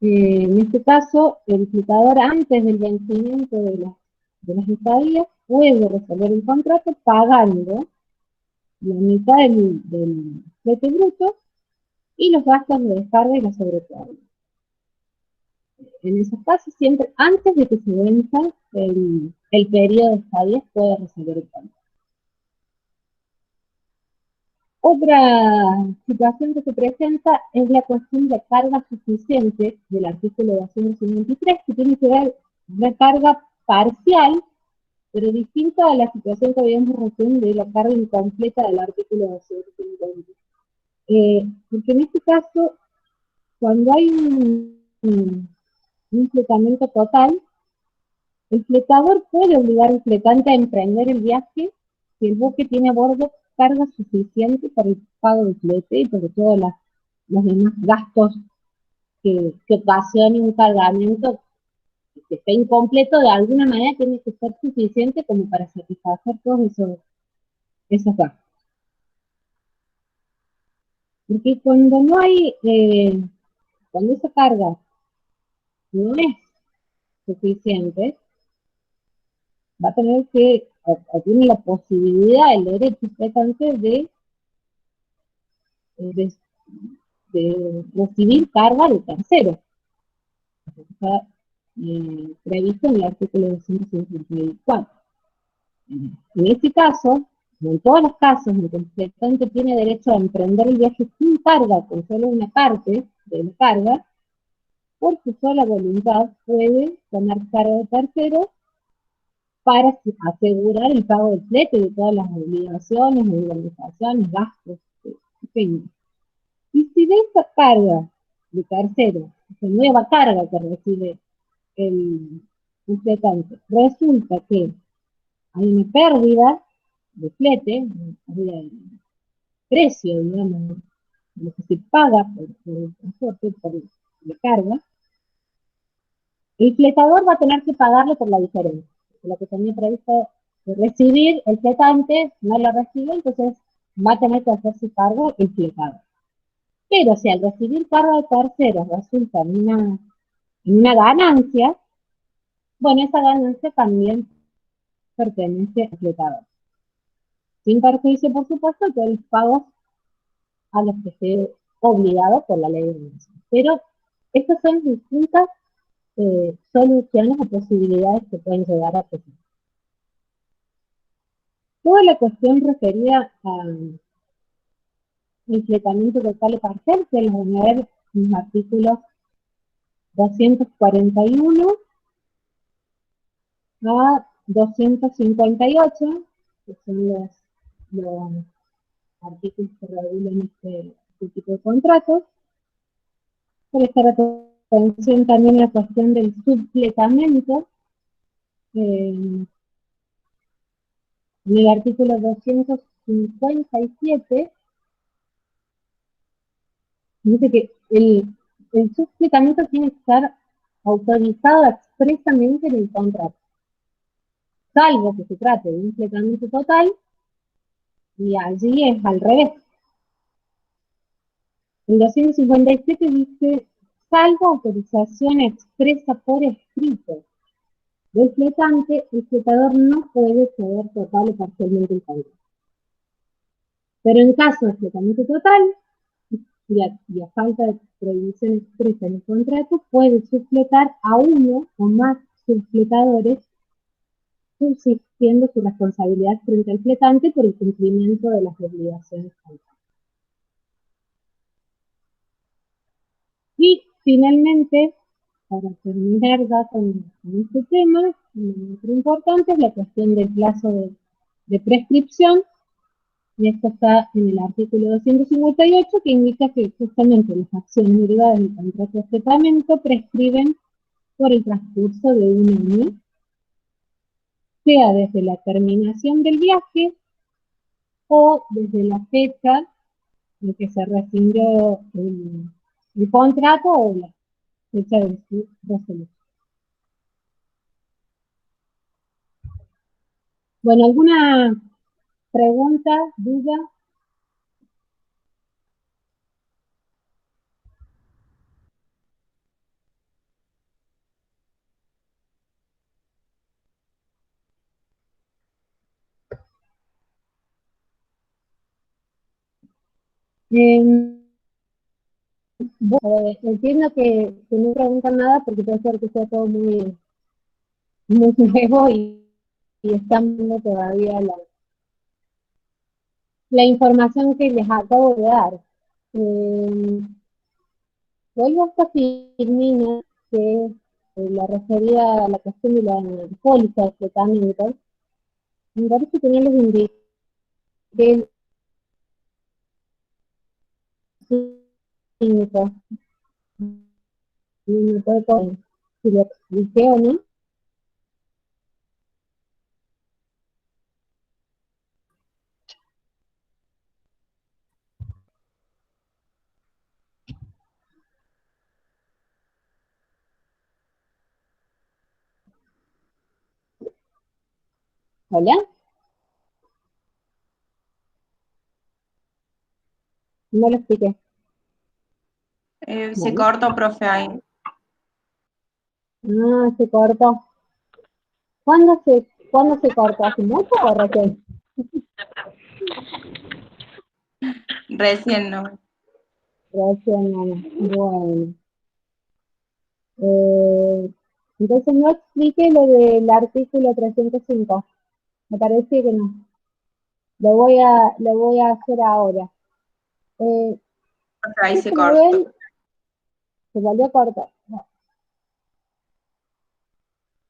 En este caso, el fletador, antes del vencimiento de las estadías, puede resolver el contrato pagando la mitad del flete bruto y los gastos de descarga y la sobrecarga. En esos casos, siempre antes de que se venza el periodo de estadías, puede resolver el contrato. Otra situación que se presenta es la cuestión de carga suficiente del artículo 253, que tiene que ver una carga parcial, pero distinto a la situación que habíamos recién de la carga incompleta del artículo 250. Porque en este caso, cuando hay un fletamento total, el fletador puede obligar al fletante a emprender el viaje si el buque tiene a bordo carga suficiente para el pago del flete y sobre todo los demás gastos que ocasione un cargamento que esté incompleto, de alguna manera tiene que ser suficiente como para satisfacer todos esos gastos. Porque cuando no hay, cuando esa carga no es suficiente, va a tener que, o tiene la posibilidad, el derecho expectante de, de recibir carga de terceros. Está previsto en el artículo 254. En este caso, como en todos los casos en que el fletante tiene derecho a emprender el viaje sin carga, con solo una parte de la carga, por su sola voluntad puede tomar carga de terceros para asegurar el pago del flete de todas las obligaciones, organizaciones, gastos que tenga. Y si de esa carga de tercero, esa nueva carga que recibe el fletante, resulta que hay una pérdida de flete, una pérdida de precio, digamos, de lo que se paga por el transporte, por la carga, el fletador va a tener que pagarle por la diferencia. Lo que tenía previsto de recibir el fletante no lo recibe, entonces va a tener que hacerse cargo el fletador. Pero si al recibir carga de terceros resulta en una ganancia, bueno, esa ganancia también pertenece al fletador. Sin perjuicio, por supuesto, de los pagos a los que esté obligado por la ley de organización. Pero estas son distintas soluciones o posibilidades que pueden llegar a presentar. Toda la cuestión referida al fletamiento total o parcial se los van a ver en los artículos 241 a 258, que son los artículos que regulan este tipo de contratos. Prestar atención también a la cuestión del subfletamento. En el artículo 257 dice que el subfletamiento tiene que estar autorizado expresamente en el contrato, salvo que se trate de un fletamiento total, y allí es al revés. El 257 dice, salvo autorización expresa por escrito del fletante, el fletador no puede ceder total o parcialmente el contrato. Pero en caso de fletamiento total, y a falta de prohibición expresa en el contrato, puede subfletar a uno o más subfletadores, subsistiendo su responsabilidad frente al fletante por el cumplimiento de las obligaciones contractuales. Y finalmente, para terminar ya con este tema, lo importante es la cuestión del plazo de prescripción, y esto está en el artículo 258, que indica que justamente las acciones derivadas del contrato de fletamento prescriben por el transcurso de un año, sea desde la terminación del viaje o desde la fecha en que se rescindió el contrato o la fecha de su resolución. Bueno, ¿alguna pregunta, duda? Bueno, entiendo que no preguntan nada porque puede ser que sea todo muy, muy nuevo y están viendo todavía la información que les acabo de dar. Vuelvo a esta Firmina, que es la referida a la cuestión de la póliza de tratamiento. Me parece que no les indiqué el 5, y me puede poner si lo expliqué o no. ¿Hola? No lo expliqué. Se Bueno. cortó, profe, ahí. Ah, se cortó. ¿Cuándo se cortó? ¿Hace mucho o recién? Recién, ¿no? Recién, no. Bueno. Eh, entonces no explique lo del artículo 305. Me parece que no. Lo voy a hacer ahora. Profe, ahí Sí, se como cortó. ven, se volvió a cortar. No.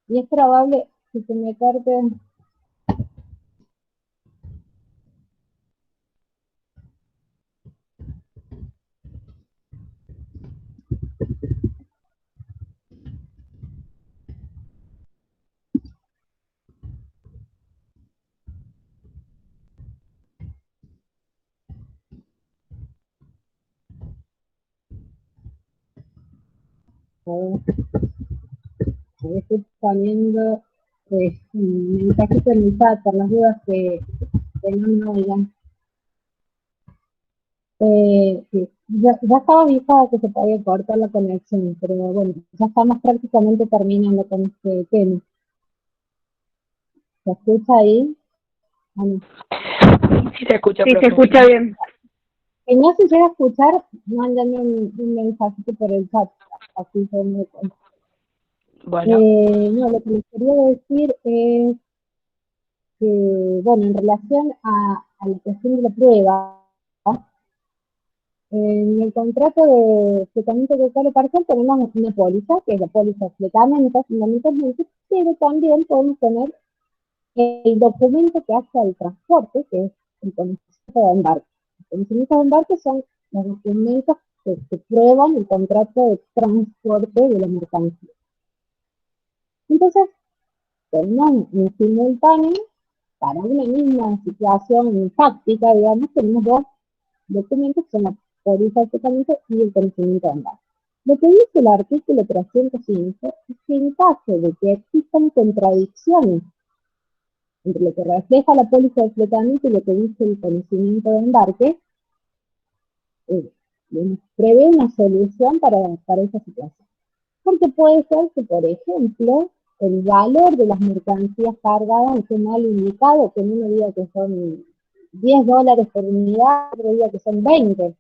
Y es probable que se me corte. Ahí estoy poniendo un mensajito en mi chat por las dudas que no me oigan. Sí, ya estaba avisada que se podía cortar la conexión, pero bueno, ya estamos prácticamente terminando con este tema. ¿Se escucha ahí? Ah, no. Sí, se escucha, Sí, se profe. escucha bien. Si no se llega a escuchar, mándame un mensajito por el chat, así se me cuenta. Bueno, No, lo que les quería decir es que, bueno, en relación a la cuestión de la prueba, en el contrato de fletamento total o parcial tenemos una póliza, que es la póliza de fletamento, fundamentalmente, pero también podemos tener el documento que hace al transporte, que es el conocimiento de embarque. Los conocimientos de embarque son los documentos que prueban el contrato de transporte de la mercancía. Entonces, tenemos en simultáneo, para una misma situación fáctica, digamos, tenemos dos documentos que son la póliza de tratamiento y el conocimiento de embarque. Lo que dice el artículo 305 es que en caso de que existan contradicciones entre lo que refleja la póliza de fletamento y lo que dice el conocimiento de embarque, prevé una solución para esa situación. Porque puede ser que, por ejemplo, el valor de las mercancías cargadas esté mal indicado, que en uno diga que son $10 por unidad, otro día que son 20,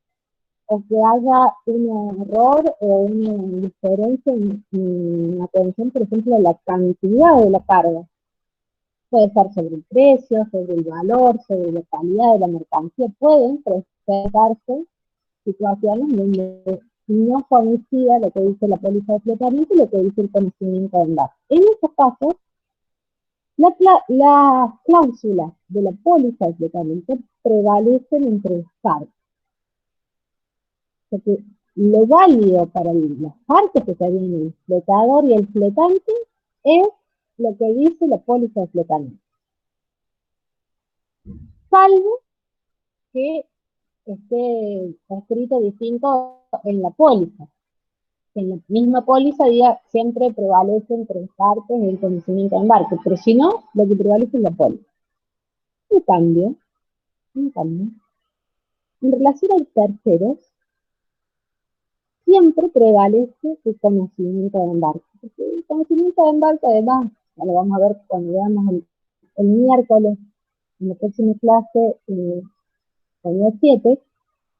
o que haya un error o una diferencia en la atención, por ejemplo, de la cantidad de la carga. Puede estar sobre el precio, sobre el valor, sobre la calidad de la mercancía. Pueden presentarse situaciones donde no coincida lo que dice la póliza de fletamento y lo que dice el conocimiento de embarque. En estos casos, las cláusulas de la póliza de fletamento prevalecen entre las partes. Porque lo válido para las partes que serían el fletador y el fletante es lo que dice la póliza de fletamento. Salvo que esté escrito distinto en la póliza. En la misma póliza diga siempre prevalece entre partes el conocimiento de embarque, pero si no, lo que prevalece es la póliza. En cambio, en relación a los terceros, siempre prevalece el conocimiento de embarque. Porque el conocimiento de embarque, además, ya lo vamos a ver cuando veamos el miércoles, en la próxima clase, el 7,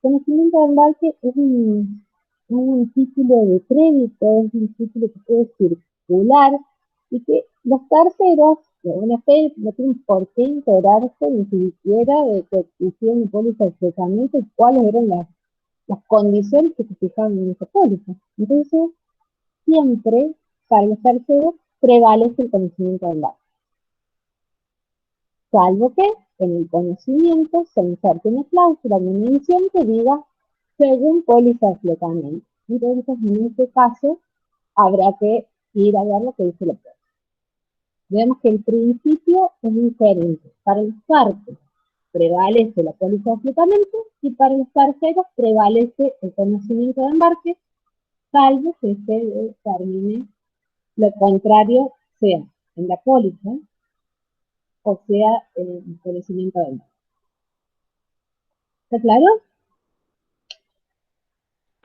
conocimiento de embarque es un título de crédito, es un título que puede circular y que los terceros, de alguna fe, no tienen por qué enterarse ni siquiera de que existían una póliza de tratamiento y cuáles eran las condiciones que se fijaban en esa póliza. Entonces, siempre, para los terceros, prevalece el conocimiento de embarque. Salvo que en el conocimiento se inserte una cláusula, una mención que diga según póliza de fletamento. Entonces, en este caso, habrá que ir a ver lo que dice la póliza. Vemos que el principio es diferente. Para los partes prevalece la póliza de fletamento y para los terceros prevalece el conocimiento de embarque, salvo que se determine lo contrario, sea en la póliza o sea, el conocimiento del mar. ¿Está claro?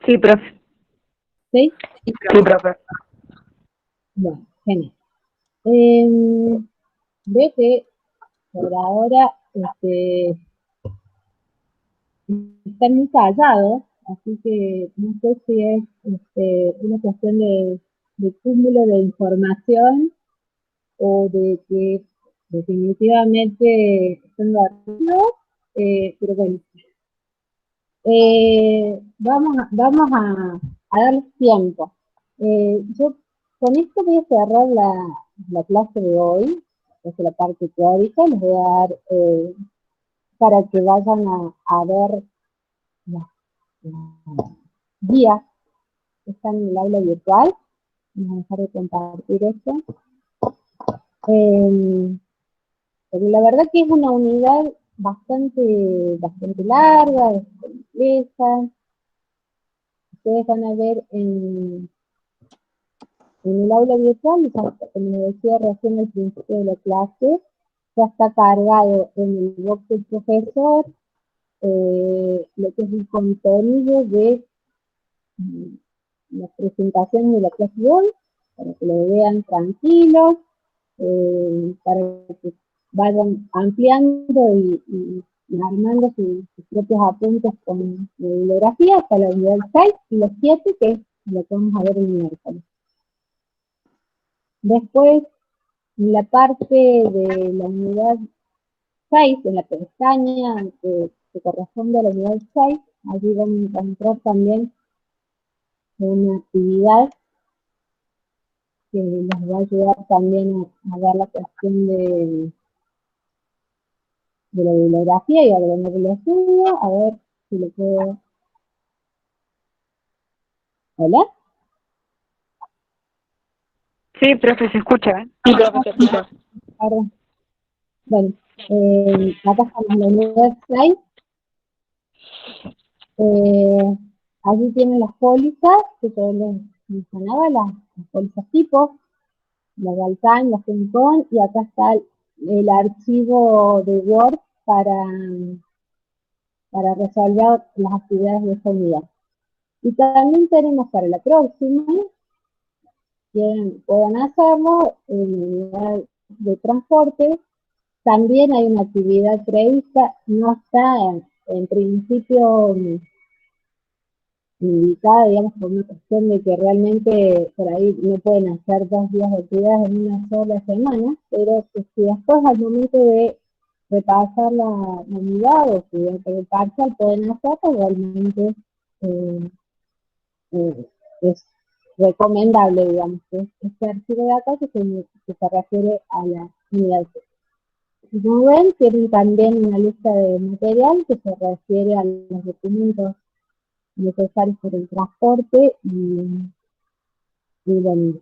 Sí, profe. ¿Sí? Sí, profe. Bueno, genial. Ve que por ahora están muy callados, así que no sé si es una cuestión de cúmulo de información o de que definitivamente están dormidos, pero bueno, vamos a darles tiempo. Yo con esto voy a cerrar la clase de hoy, que es la parte teórica, les voy a dar para que vayan a ver las guías que están en el aula virtual. Vamos a dejar de compartir esto. Pero la verdad que es una unidad bastante larga, es compleja. Ustedes van a ver en el aula virtual, como les decía recién al principio de la clase, ya está cargado en el box del profesor lo que es el contenido de las presentaciones de la clase de hoy, para que lo vean tranquilos, para que vayan ampliando y armando sus propios apuntes con la bibliografía hasta la unidad 6 y los 7, que es lo que vamos a ver el miércoles. Después, en la parte de la unidad 6, en la pestaña que corresponde a la unidad 6, allí van a encontrar también una actividad que les va a ayudar también a ver la cuestión de la bibliografía y a ordenar el estudio. A ver si lo puedo... ¿Hola? Sí, profe, se escucha. Sí, profe, se escucha. Perdón. Bueno, acá estamos en la unidad 6. Allí tienen las pólizas que yo les mencionaba, las pólizas tipo, las de Alcan, las Fencon, y acá está el archivo de Word para resolver las actividades de esta unidad. Y también tenemos para la próxima, quien puedan hacerlo, en la unidad de transporte, también hay una actividad prevista, no está en principio indicada, digamos, por una cuestión de que realmente por ahí no pueden hacer 2 días de actividades en una sola semana, pero que si después al momento de repasar la unidad o si el parcial pueden hacerlo, realmente eh, es recomendable, digamos, que este archivo de acá que se refiere a la unidad. Como ven, tienen también una lista de material que se refiere a los documentos necesarios por el transporte y bueno,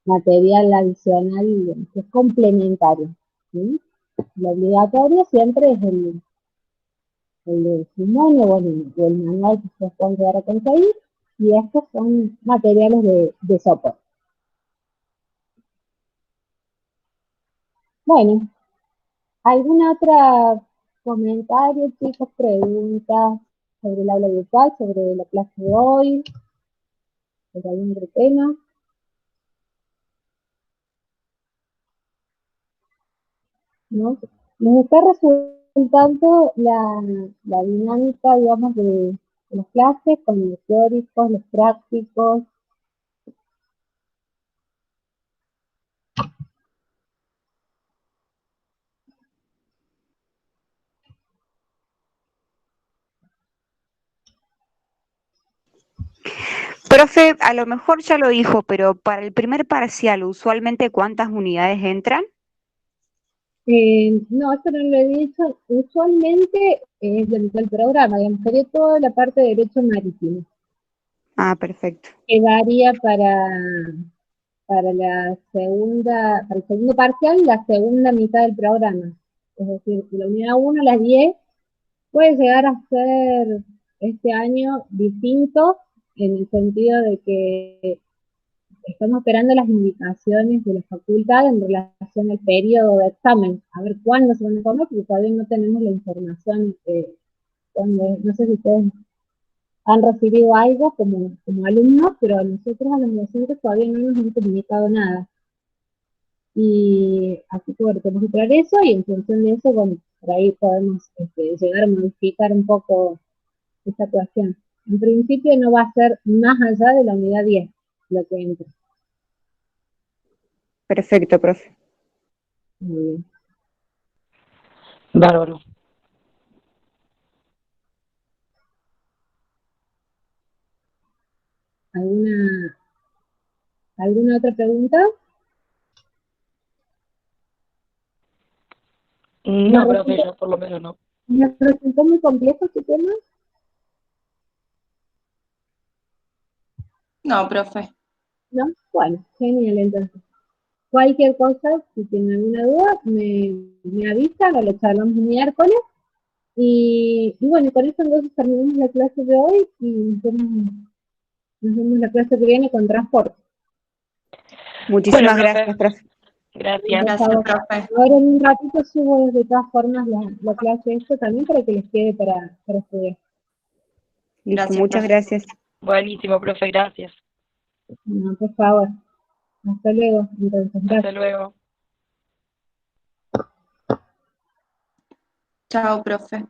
material adicional que es complementario, ¿sí? Lo obligatorio siempre es el de testimonio, bueno, el manual que se pueden llegar a conseguir, y estos son materiales de soporte. Bueno, ¿alguna otra comentario, chicos, preguntas sobre el aula virtual, sobre la clase de hoy, sobre algún otro tema? ¿No? ¿Les está resultando la dinámica, digamos, de las clases con los teóricos, los prácticos? Profe, a lo mejor ya lo dijo, pero para el primer parcial, usualmente, ¿cuántas unidades entran? No, esto no lo he dicho. Usualmente es la mitad del programa, digamos, sería toda la parte de derecho marítimo, Ah, perfecto. que varía para el segundo parcial, la segunda mitad del programa. Es decir, la unidad 1, las 10, puede llegar a ser este año distinto en el sentido de que estamos esperando las indicaciones de la facultad en relación al periodo de examen, a ver cuándo se van a tomar, porque todavía no tenemos la información, no sé si ustedes han recibido algo como alumnos, pero a nosotros, a los docentes, todavía no nos han comunicado nada. Y así que bueno, tenemos que esperar eso, y en función de eso, bueno, por ahí podemos llegar a modificar un poco esta cuestión. En principio no va a ser más allá de la unidad 10 lo que entra. Perfecto, profe. Muy bien. Bárbaro. ¿Alguna otra pregunta? No, profe, yo por lo menos no. ¿Me resultó muy complejo este tema? No, profe. ¿No? Bueno, genial entonces. Cualquier cosa, si tienen alguna duda, me avisan, o lo charlamos el miércoles. Y bueno, con eso entonces terminamos la clase de hoy y nos vemos la clase que viene con transporte. Muchísimas Bueno, profe. gracias, profe. Gracias. Gracias, profe. Ahora en un ratito subo de todas formas la clase esto también para que les quede para estudiar. Listo, Gracias, muchas profe. gracias. Buenísimo, profe, gracias. No, por favor. Hasta luego. Entonces, gracias. Hasta luego. Chao, profe.